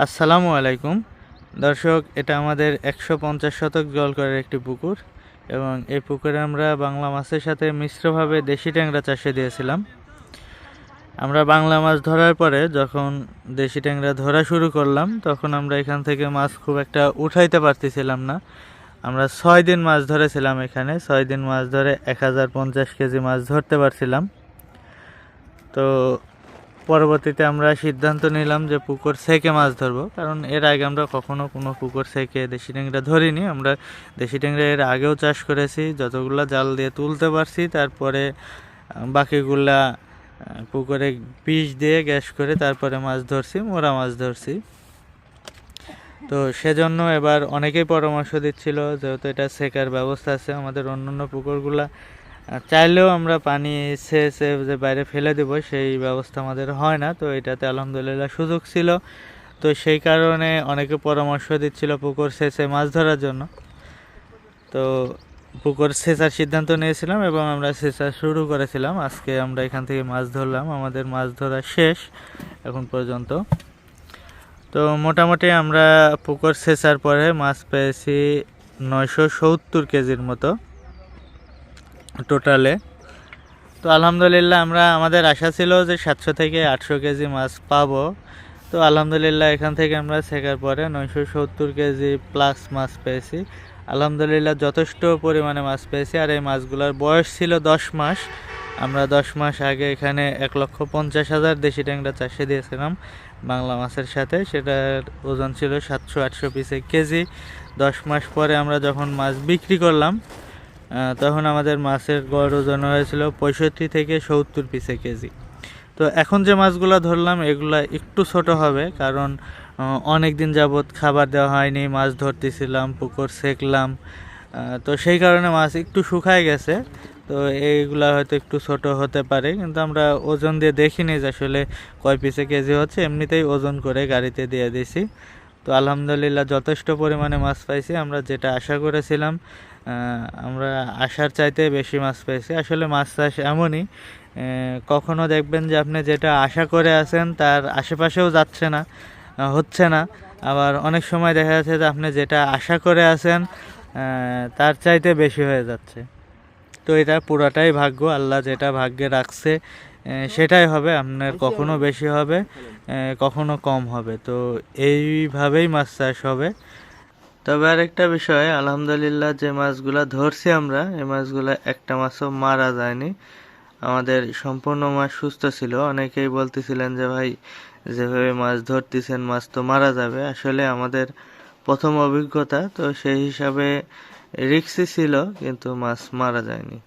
আসসালামু আলাইকুম দর্শক, এটা আমাদের 150 শতক জল করার একটি পুকুর এবং এই পুকুরে আমরা বাংলা মাছের সাথে মিশ্রভাবে দেশি ট্যাংরা চাষে দিয়েছিলাম। আমরা বাংলা মাছ ধরার পরে যখন দেশি ট্যাংরা ধরা শুরু করলাম তখন আমরা এখান থেকে মাছ খুব একটা উঠাইতে পারতেছিলাম না। আমরা 6 দিন মাছ ধরেছিলাম, এখানে 6 দিন মাছ ধরে 1050 কেজি মাছ ধরতে পারছিলাম। তো পরবর্তীতে আমরা সিদ্ধান্ত নিলাম যে পুকুর সেকে মাছ ধরবো, কারণ এর আগে আমরা কখনো কোনো পুকুর সেকে দেশি ট্যাংরা ধরিনি। আমরা দেশি ট্যাংরা এর আগেও চাষ করেছি, যতগুলা জাল দিয়ে তুলতে পারছি, তারপরে বাকিগুলা পুকুরে বিষ দিয়ে গ্যাস করে তারপরে মাছ ধরছি, মোরা মাছ ধরছি। তো সেজন্য এবার অনেকেই পরামর্শ দিচ্ছিল, যেহেতু এটা সেকার ব্যবস্থা আছে, আমাদের অন্যান্য পুকুরগুলা চাইলেও আমরা পানি সেচে যে বাইরে ফেলে দেব সেই ব্যবস্থা আমাদের হয় না। তো এটাতে আলহামদুলিল্লাহ সুযোগ ছিল, তো সেই কারণে অনেকে পরামর্শ দিচ্ছিল পুকুর সেচে মাছ ধরার জন্য। তো পুকুর সেচার সিদ্ধান্ত নিয়েছিলাম এবং আমরা সেচা শুরু করেছিলাম। আজকে আমরা এখান থেকে মাছ ধরলাম, আমাদের মাছ ধরা শেষ এখন পর্যন্ত। তো মোটামুটি আমরা পুকুর সেচার পরে মাছ পেয়েছি 970 কেজির মতো টোটালে। তো আলহামদুলিল্লাহ আমাদের আশা ছিল যে 700 থেকে 800 কেজি মাছ পাবো। তো আলহামদুলিল্লাহ এখান থেকে আমরা শেখার পরে 970 কেজি প্লাস মাছ পেয়েছি। আলহামদুলিল্লাহ যথেষ্ট পরিমাণে মাছ পেয়েছি। আর এই মাছগুলোর বয়স ছিল 10 মাস। আমরা 10 মাস আগে এখানে 1,50,000 দেশি ট্যাংরা চাষে দিয়েছিলাম বাংলা মাছের সাথে। সেটার ওজন ছিল 700-800 পিসে কেজি। 10 মাস পরে আমরা যখন মাছ বিক্রি করলাম তখন আমাদের মাছের গড় ওজন হয়েছিল 65 থেকে 70 পিসে কেজি। তো এখন যে মাছগুলো ধরলাম এগুলা একটু ছোট হবে, কারণ অনেক দিন যাবৎ খাবার দেওয়া হয়নি, মাছ ধরতেছিলাম, পুকুর সেকলাম, তো সেই কারণে মাছ একটু শুকায় গেছে। তো এইগুলা হয়তো একটু ছোট হতে পারে, কিন্তু আমরা ওজন দিয়ে দেখিনি যে আসলে কয় পিসে কেজি হচ্ছে, এমনিতেই ওজন করে গাড়িতে দিয়ে দিছি। তো আলহামদুলিল্লাহ যথেষ্ট পরিমাণে মাছ পাইছি। আমরা যেটা আশা করেছিলাম, আমরা আশার চাইতে বেশি মাছ পেয়েছি। আসলে মাছ চাষ এমনই, কখনো দেখবেন যে আপনি যেটা আশা করে আছেন তার আশেপাশেও যাচ্ছে না, হচ্ছে না। আবার অনেক সময় দেখা যাচ্ছে যে আপনি যেটা আশা করে আছেন তার চাইতে বেশি হয়ে যাচ্ছে। তো এটা পুরাটাই ভাগ্য, আল্লাহ যেটা ভাগ্যে রাখছে সেটাই হবে। আপনার কখনো বেশি হবে, কখনো কম হবে। তো এইভাবেই মাছ চাষ হবে। তবে আরেকটা বিষয়, আলহামদুলিল্লাহ যে মাছগুলা ধরছি আমরা, এই মাছগুলা একটা মাছও মারা যায়নি। আমাদের সম্পূর্ণ মাছ সুস্থ ছিল। অনেকেই বলতেছিলেন যে ভাই যেভাবে মাছ ধরতেছেন মাছ তো মারা যাবে। আসলে আমাদের প্রথম অভিজ্ঞতা, তো সেই হিসাবে রিস্কই ছিল, কিন্তু মাছ মারা যায়নি।